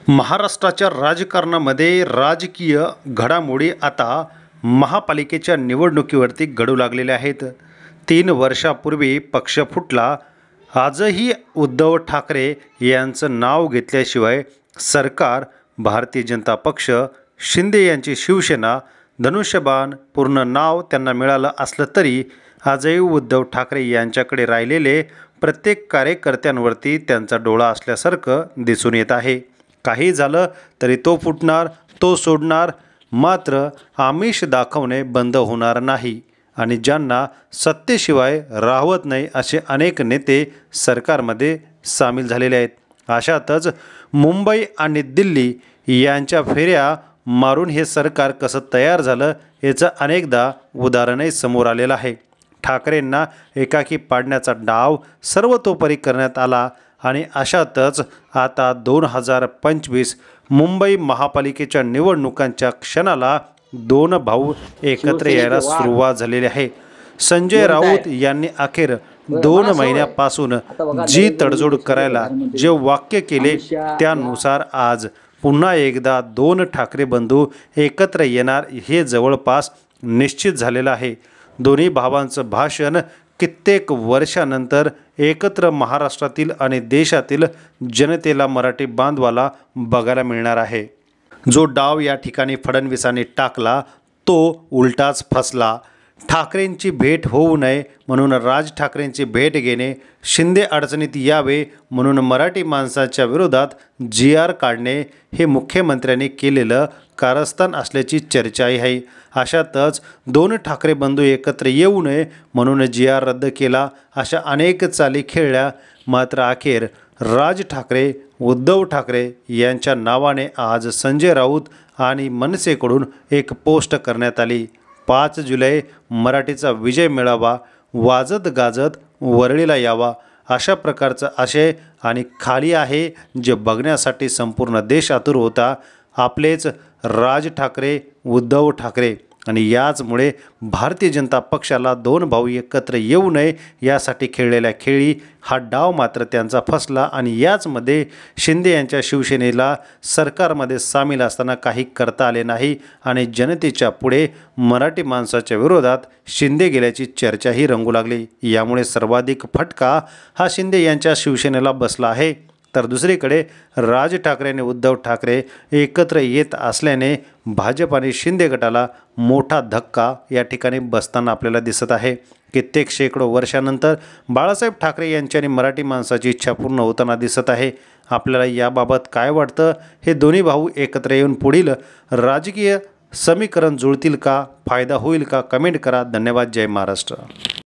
महाराष्ट्राच्या राजकारणामध्ये राजकीय घडामोडी आता महापालिकेच्या निवडणुकीवरती घडू लागलेल्या आहेत। 3 वर्षापूर्वी पक्ष फुटला, आजही उद्धव ठाकरे यांचं नाव घेतल्याशिवाय सरकार, भारतीय जनता पक्ष, शिंदे यांची शिवसेना, धनुष्यबाण पूर्ण नाव त्यांना मिळालं असलं तरी आजही उद्धव ठाकरे यांच्याकडे राहिलेले प्रत्येक कार्यकर्त्यांवरती त्यांचा डोळा असल्यासारखं दिसून येत आहे। काही झालं तरी तो फुटणार, तो सोडणार, मात्र आमिष दाखवणे बंद होणार नाही आणि ज्यांना सत्तेशिवाय राहवत नाही असे अनेक नेते सरकारमध्ये सामील झालेले आहेत। अशातच मुंबई आणि दिल्ली यांच्या फेऱ्या मारून हे सरकार कसं तयार झालं याचं अनेकदा उदाहरणही समोर आलेलं आहे। ठाकरेंना एकाकी पाडण्याचा डाव सर्वतोपरी करण्यात आला आणि अशातच आता 2025 मुंबई महापालिकेच्या निवडणुकांच्या क्षणाला 2 भाऊ एकत्र यायला सुरुवात झालेली आहे। संजय राऊत यांनी अखेर 2 महिन्यापासून जी तडजोड करायला जे वाक्य केले त्यानुसार आज पुन्हा एकदा 2 ठाकरे बंधू एकत्र येणार हे जवळपास निश्चित झालेलं आहे। दोन्ही भावांचं भाषण कित्येक वर्षानंतर एकत्र महाराष्ट्रातील आणि देशातील जनतेला, मराठी बांधवाला बघायला मिळणार आहे। जो डाव या ठिकाणी फडणवीसांनी टाकला तो उलटाच फसला। ठाकरेंची भेट होऊ नये म्हणून राज ठाकरेंची भेट घेणे, शिंदे अडचणीत यावे म्हणून मराठी माणसाच्या विरोधात GR काढणे हे मुख्यमंत्र्यांनी केलेलं कारस्थान असल्याची चर्चाही आहे। अशातच 2 ठाकरे बंधू एकत्र येऊ नये म्हणून GR रद्द केला, अशा अनेक चाली खेळल्या। मात्र अखेर राज ठाकरे, उद्धव ठाकरे यांच्या नावाने आज संजय राऊत आणि मनसेकडून एक पोस्ट करण्यात आली। 5 जुलै मराठीचा विजय मिळावा, वाजत गाजत वरळीला यावा, अशा प्रकारचं आशय आणि खाली आहे जे बघण्यासाठी संपूर्ण देश आतुर होता। आपलेच राज ठाकरे, उद्धव ठाकरे आणि याचमुळे भारतीय जनता पक्षाला 2 भाऊ एकत्र येऊ नये यासाठी खेळलेल्या खेळी हा डाव मात्र त्यांचा फसला आणि याचमध्ये शिंदे यांच्या शिवसेनेला सरकारमध्ये सामील असताना काही करता आले नाही आणि जनतेच्या पुढे मराठी माणसाच्या विरोधात शिंदे गेल्याची चर्चाही रंगू लागली। यामुळे सर्वाधिक फटका हा शिंदे यांच्या शिवसेनेला बसला आहे। तर दुसरीकडे राज ठाकरे आणि उद्धव ठाकरे एकत्र येत असल्याने भाजप आणि शिंदे गटाला मोठा धक्का या ठिकाणी बसताना आपल्याला दिसत आहे। कित्येक शेकडो वर्षानंतर बाळासाहेब ठाकरे यांची आणि मराठी माणसाची इच्छा पूर्ण होताना दिसत आहे। आपल्याला याबाबत काय वाटतं? हे दोन्ही भाऊ एकत्र येऊन पुढील राजकीय समीकरण जुळतील का? फायदा होईल का? कमेंट करा। धन्यवाद। जय महाराष्ट्र।